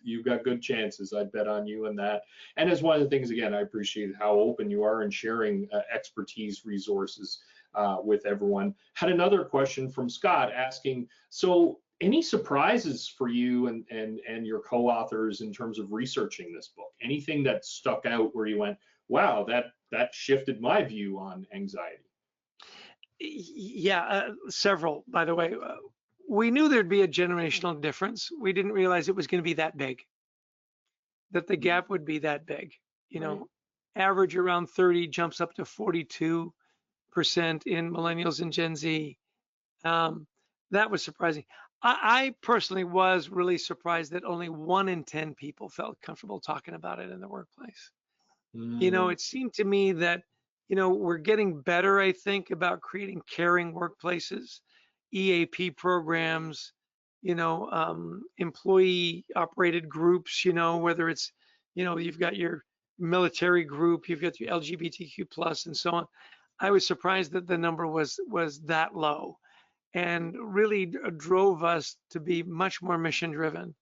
you've got good chances. I'd bet on you in that. And as one of the things, again, I appreciate how open you are in sharing expertise resources with everyone. Had another question from Scott asking, so any surprises for you and your co-authors in terms of researching this book? Anything that stuck out where you went, wow, that shifted my view on anxiety? Yeah, several, by the way. We knew there'd be a generational difference. We didn't realize it was going to be that big, that the Mm, gap would be that big. You right. know, average around 30 jumps up to 42% in millennials and Gen Z. Um, that was surprising. I personally was really surprised that only 1 in 10 people felt comfortable talking about it in the workplace. You know, Mm, it seemed to me that, you know, we're getting better, I think, about creating caring workplaces, EAP programs, you know, employee operated groups, you know, whether it's, you know, you've got your military group, you've got your LGBTQ plus and so on. I was surprised that the number was that low and really drove us to be much more mission driven,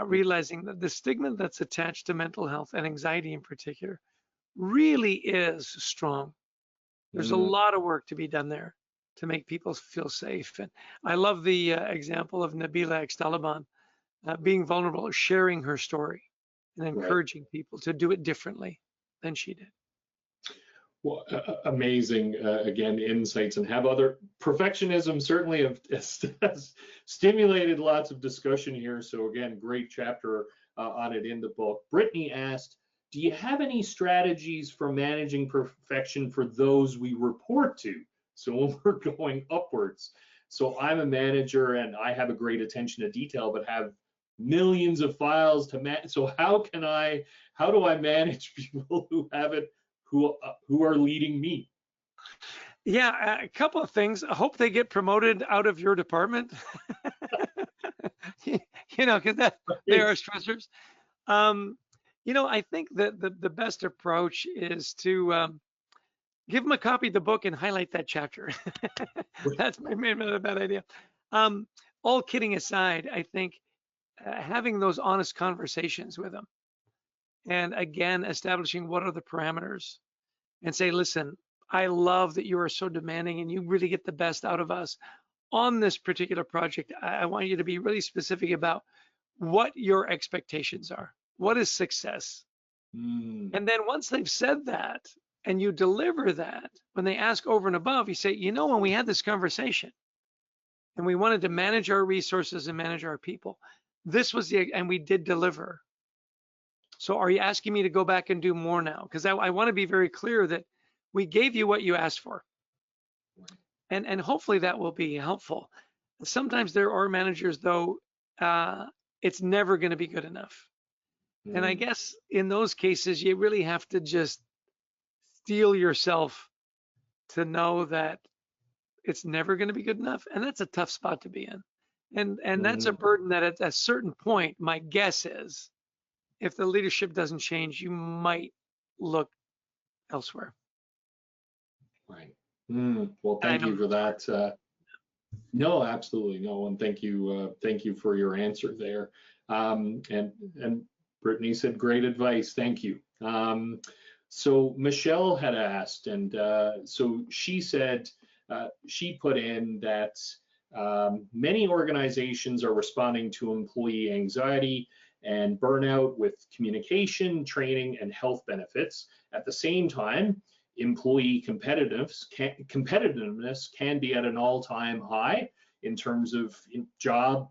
realizing that the stigma that's attached to mental health and anxiety in particular really is strong. There's a mm. lot of work to be done there to make people feel safe. And I love the example of Nabila X-Taliban being vulnerable, sharing her story, and Right. encouraging people to do it differently than she did. Well, amazing, again, insights and have other perfectionism certainly has stimulated lots of discussion here. So again, great chapter on it in the book. Brittany asked, do you have any strategies for managing perfection for those we report to? So when we're going upwards. So I'm a manager and I have a great attention to detail, but have millions of files to manage. So how do I manage people who have it who are leading me? Yeah, a couple of things. I hope they get promoted out of your department. You know, because that they Right. are stressors. Um, you know, I think that the best approach is to give them a copy of the book and highlight that chapter. That's maybe not a bad idea. Um, all kidding aside, I think having those honest conversations with them, and again, establishing what are the parameters, and say, listen, I love that you are so demanding and you really get the best out of us on this particular project. I want you to be really specific about what your expectations are. What is success? Mm. And then once they've said that and you deliver that, when they ask over and above, you say, when we had this conversation and we wanted to manage our resources and manage our people, this was and we did deliver. So are you asking me to go back and do more now? Because I want to be very clear that we gave you what you asked for. And hopefully that will be helpful. Sometimes there are managers, though, it's never going to be good enough. And I guess in those cases, you really have to just steel yourself to know that it's never going to be good enough. And that's a tough spot to be in. And that's a burden that at a certain point, my guess is, if the leadership doesn't change, you might look elsewhere. Right. Well, And I thank know you for that. No, absolutely no, and thank you for your answer there. And Brittany said great advice. Thank you. So Michelle had asked, and so she said she put in that many organizations are responding to employee anxiety and burnout with communication, training, and health benefits. At the same time, employee competitiveness can be at an all-time high in terms of job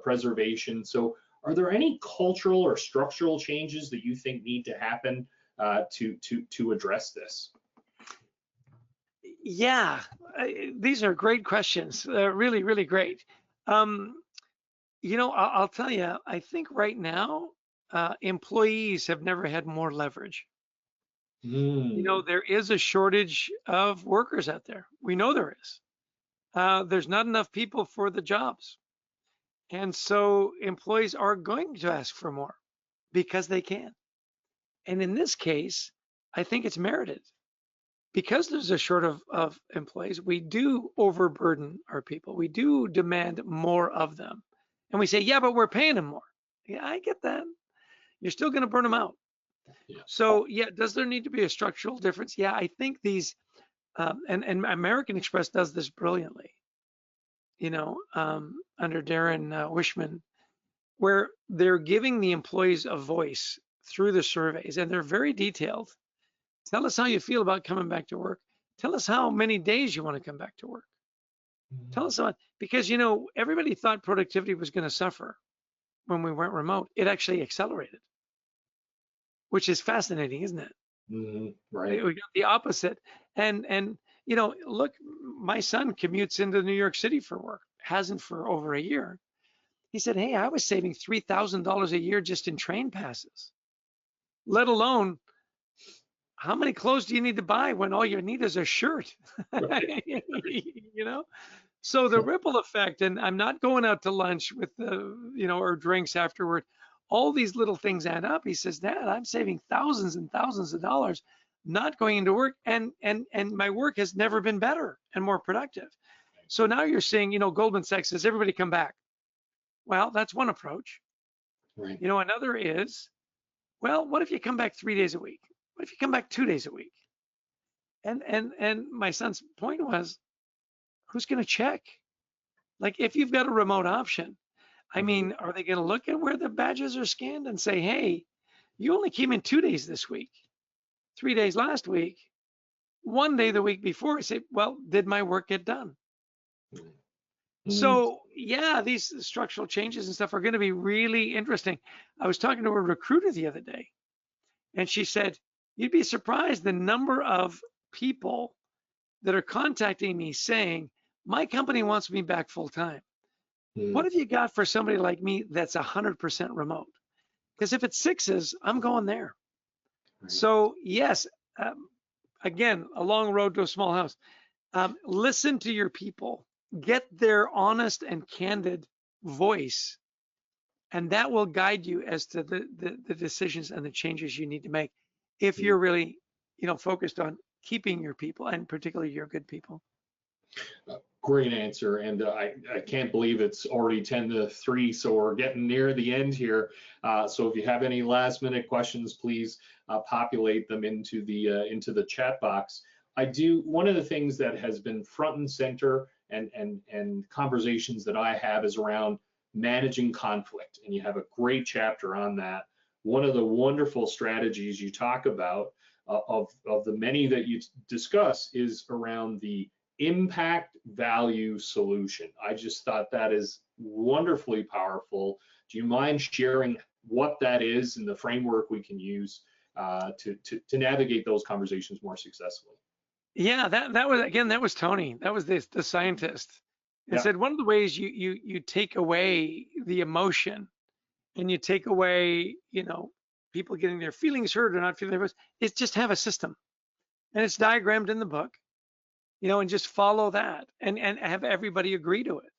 preservation. So are there any cultural or structural changes that you think need to happen to address this? Yeah, these are great questions. Really, really great. I'll tell you, I think right now, employees have never had more leverage. There is a shortage of workers out there. We know there is. There's not enough people for the jobs. And so employees are going to ask for more because they can. And in this case, I think it's merited. Because there's a short of employees, we do overburden our people. We do demand more of them. And we say, yeah, but we're paying them more. Yeah, I get that. You're still going to burn them out. Yeah. So, yeah, does there need to be a structural difference? Yeah, I think these, and American Express does this brilliantly, under Darren Wishman, where they're giving the employees a voice through the surveys, and they're very detailed. Tell us how you feel about coming back to work. Tell us how many days you want to come back to work. Tell us about, because everybody thought productivity was going to suffer when we went remote. It actually accelerated, which is fascinating, isn't it? Right. We got the opposite. And look, my son commutes into New York City for work, hasn't for over a year. He said, hey, I was saving $3,000 a year just in train passes, let alone how many clothes do you need to buy when all you need is a shirt? Right. So the ripple effect, and I'm not going out to lunch with or drinks afterward. All these little things add up. He says, Dad, I'm saving thousands and thousands of dollars not going into work, and my work has never been better and more productive. So now you're seeing, Goldman Sachs says, everybody come back. Well, that's one approach. Right. Another is, well, what if you come back 3 days a week? What if you come back 2 days a week? And my son's point was, who's going to check? Like, if you've got a remote option, I mean, are they going to look at where the badges are scanned and say, hey, you only came in 2 days this week, 3 days last week, 1 day the week before? I say, well, did my work get done? So yeah, these structural changes and stuff are going to be really interesting. I was talking to a recruiter the other day, and she said, you'd be surprised the number of people that are contacting me saying, my company wants me back full time. What have you got for somebody like me that's 100% remote? Because if it's sixes, I'm going there. Right. So yes, again, a long road to a small house. Listen to your people, get their honest and candid voice, and that will guide you as to the decisions and the changes you need to make if you're really, focused on keeping your people, and particularly your good people. Great answer, and I can't believe it's already 10 to 3, so we're getting near the end here. So if you have any last minute questions, please populate them into the chat box. One of the things that has been front and center and conversations that I have is around managing conflict, and you have a great chapter on that. One of the wonderful strategies you talk about of the many that you discuss is around the impact value solution. I just thought that is wonderfully powerful. Do you mind sharing what that is and the framework we can use to navigate those conversations more successfully? Yeah, that was Tony. That was the scientist. And Yeah. said one of the ways you take away the emotion and you take away, people getting their feelings hurt or not feeling their voice, is just have a system. And it's diagrammed in the book, and just follow that and have everybody agree to it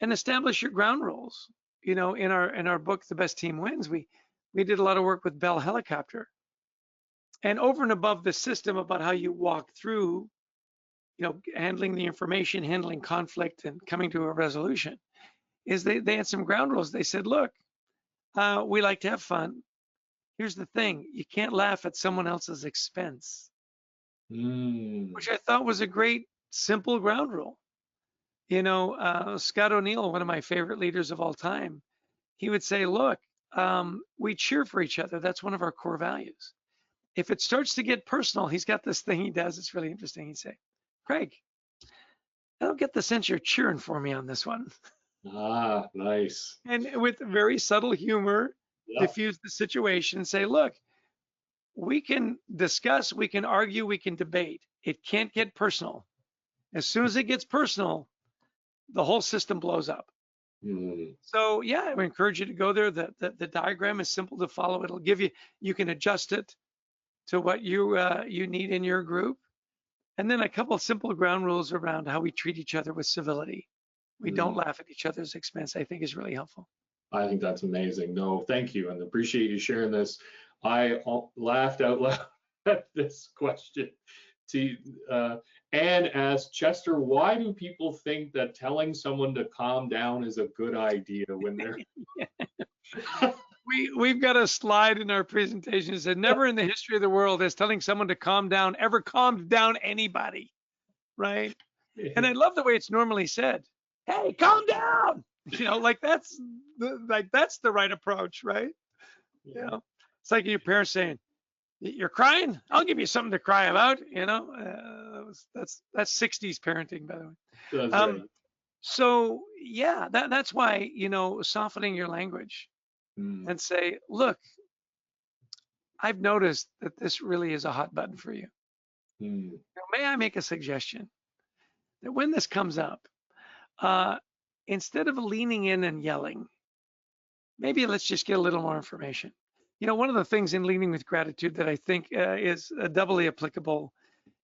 and establish your ground rules. In our book, The Best Team Wins, we did a lot of work with Bell Helicopter. And over and above the system about how you walk through, handling the information, handling conflict, and coming to a resolution, is they had some ground rules. They said, look, we like to have fun. Here's the thing, you can't laugh at someone else's expense, which I thought was a great, simple ground rule. Scott O'Neill, one of my favorite leaders of all time, he would say, look, we cheer for each other. That's one of our core values. If it starts to get personal, he's got this thing he does. It's really interesting. He'd say, Craig, I don't get the sense you're cheering for me on this one. Ah, nice. And with very subtle humor, Yeah. diffuse the situation and say, look, we can discuss, we can argue, we can debate. It can't get personal. As soon as it gets personal, the whole system blows up. So yeah, I would encourage you to go there. The diagram is simple to follow. It'll give you can adjust it to what you need in your group. And then a couple of simple ground rules around how we treat each other with civility. We don't laugh at each other's expense, I think is really helpful. I think that's amazing. No, thank you, and appreciate you sharing this. I laughed out loud at this question. Anne asked, Chester, why do people think that telling someone to calm down is a good idea when they're... We've got a slide in our presentation that said, never in the history of the world has telling someone to calm down ever calmed down anybody, right? And I love the way it's normally said. Hey, calm down. That's the right approach, right? It's like your parents saying, you're crying? I'll give you something to cry about. That's 60s parenting, by the way. That's right. So yeah, that's why, softening your language and say, look, I've noticed that this really is a hot button for you. May I make a suggestion that when this comes up, instead of leaning in and yelling, maybe let's just get a little more information. One of the things in leading with gratitude that I think is doubly applicable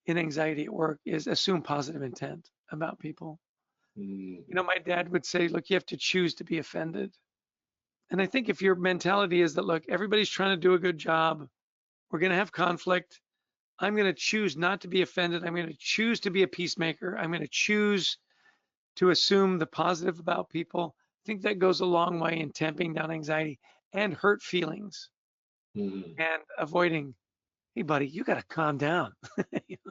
in anxiety at work is assume positive intent about people. My dad would say, look, you have to choose to be offended. And I think if your mentality is that, look, everybody's trying to do a good job, we're going to have conflict, I'm going to choose not to be offended. I'm going to choose to be a peacemaker. I'm going to choose to assume the positive about people. I think that goes a long way in tamping down anxiety and hurt feelings and avoiding, hey, buddy, you got to calm down. It's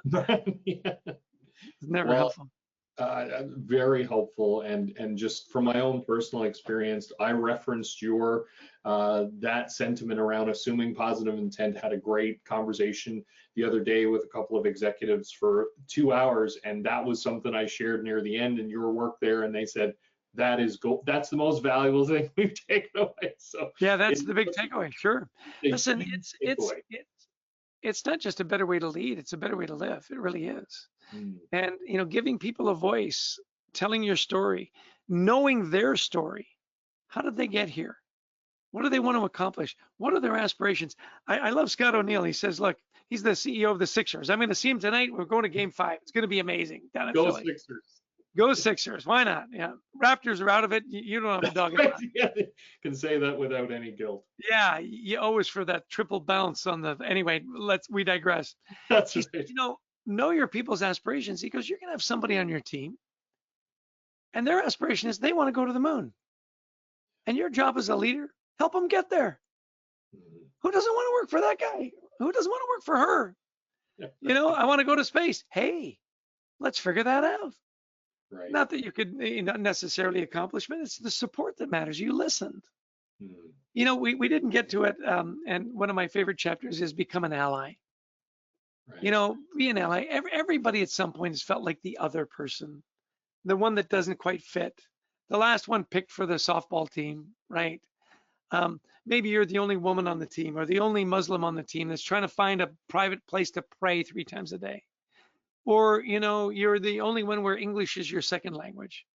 never helpful. Very helpful, and just from my own personal experience, I referenced your that sentiment around assuming positive intent. Had a great conversation the other day with a couple of executives for 2 hours, and that was something I shared near the end in your work there, and they said that's the most valuable thing we've taken away. So yeah, that's the big takeaway. Sure. Listen, it's not just a better way to lead, it's a better way to live. It really is. And giving people a voice, telling your story, knowing their story. How did they get here? What do they want to accomplish? What are their aspirations? I love Scott O'Neill. He says, look, he's the CEO of the Sixers. I'm going to see him tonight. We're going to Game 5. It's going to be amazing down in Philly. Sixers. Go Sixers. Why not? Yeah. Raptors are out of it. You don't have a dog in it. Yeah, can say that without any guilt. Yeah, you always for that triple bounce on the. Anyway, we digress. That's right. Know your people's aspirations. He goes, you're going to have somebody on your team And their aspiration is they want to go to the moon. And your job as a leader, help them get there. Mhm. Who doesn't want to work for that guy? Who doesn't want to work for her? I want to go to space. Hey, let's figure that out. Right. Not that you could not necessarily accomplishment. It's the support that matters. You listened. Mhm. We didn't get to it. And one of my favorite chapters is become an ally. Right. Be an ally. Everybody at some point has felt like the other person, the one that doesn't quite fit. The last one picked for the softball team, right? Maybe you're the only woman on the team or the only Muslim on the team that's trying to find a private place to pray 3 times a day. Or, you're the only one where English is your second language.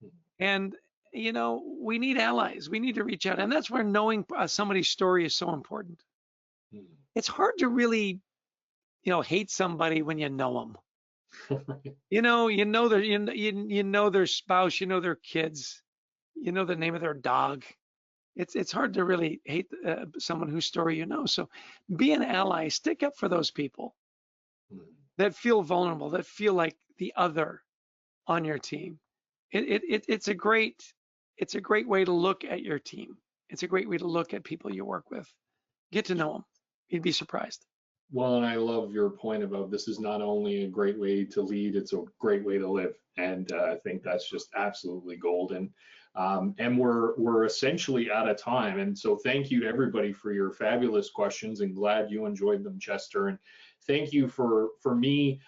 Mhm. And, we need allies. We need to reach out. And that's where knowing somebody's story is so important. Mhm. It's hard to really, hate somebody when you know them. Right. You know their spouse, you know their kids, you know the name of their dog. It's hard to really hate someone whose story you know. So be an ally. Stick up for those people Mhm. that feel vulnerable, that feel like the other on your team. It's a great way to look at your team. It's a great way to look at people you work with. Get to know them. You'd be surprised. Well, and I love your point about this is not only a great way to lead, it's a great way to live. And I think that's just absolutely golden. And we're essentially out of time. And so thank you to everybody for your fabulous questions, and glad you enjoyed them, Chester. And thank you for me.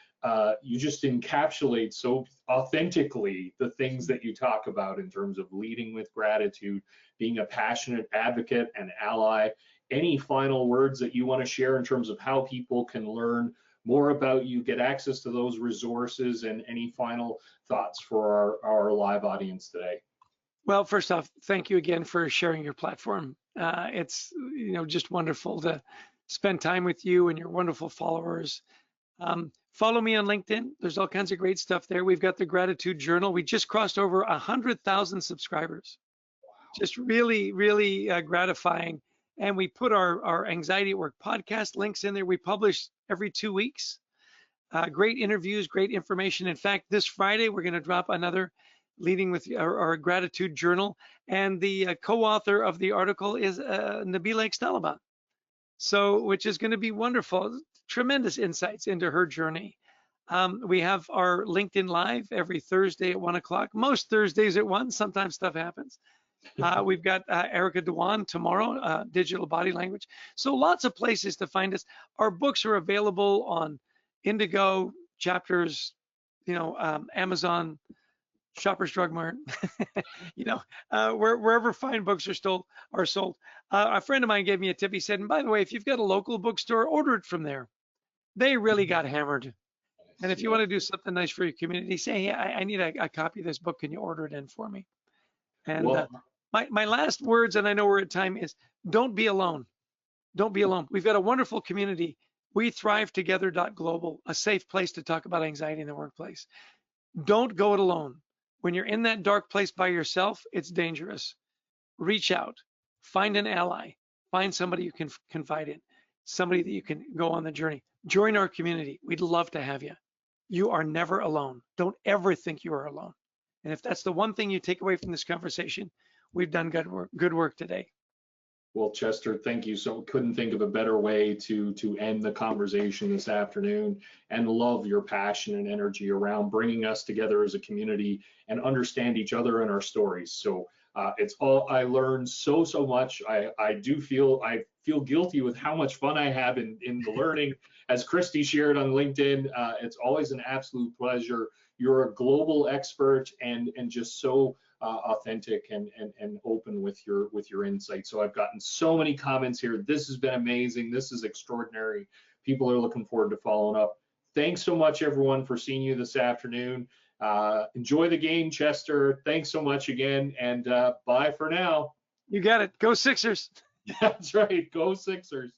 You just encapsulate so authentically the things that you talk about in terms of leading with gratitude, being a passionate advocate and ally. Any final words that you want to share in terms of how people can learn more about you, get access to those resources, and any final thoughts for our live audience today? Well, first off, thank you again for sharing your platform. It's just wonderful to spend time with you and your wonderful followers. Follow me on LinkedIn. There's all kinds of great stuff there. We've got the Gratitude Journal. We just crossed over 100,000 subscribers. Just really, really gratifying. And we put our Anxiety at Work podcast links in there. We publish every 2 weeks. Great interviews, great information. In fact, this Friday, we're going to drop another leading with our gratitude journal. And the co-author of the article is Nabila Taliban. So, which is going to be wonderful. Tremendous insights into her journey. We have our LinkedIn Live every Thursday at 1 o'clock. Most Thursdays at 1. Sometimes stuff happens. We've got Erica Dewan tomorrow, digital body language. So lots of places to find us. Our books are available on Indigo, Chapters, Amazon, Shoppers Drug Mart, wherever fine books are sold. A friend of mine gave me a tip. He said, and by the way, if you've got a local bookstore, order it from there. They really got hammered. And if you want to do something nice for your community, say, hey, I need a copy of this book. Can you order it in for me? And Well, my last words, and I know we're at time, is don't be alone. Don't be alone. We've got a wonderful community. We thrive together.global, a safe place to talk about anxiety in the workplace. Don't go it alone. When you're in that dark place by yourself, it's dangerous. Reach out, find an ally, find somebody you can confide in, somebody that you can go on the journey. Join our community. We'd love to have you. You are never alone. Don't ever think you are alone. And if that's the one thing you take away from this conversation, we've done good work today. Well, Chester, thank you. So couldn't think of a better way to end the conversation this afternoon, and love your passion and energy around bringing us together as a community and understand each other and our stories. So it's all, I learned so much. I feel guilty with how much fun I have in the learning. As Christy shared on LinkedIn, it's always an absolute pleasure. You're a global expert and just so authentic and open with your insights. So I've gotten so many comments here. This has been amazing. This is extraordinary. People are looking forward to following up. Thanks so much, everyone, for seeing you this afternoon. Enjoy the game, Chester. Thanks so much again, and bye for now. You got it. Go Sixers. That's right. Go Sixers.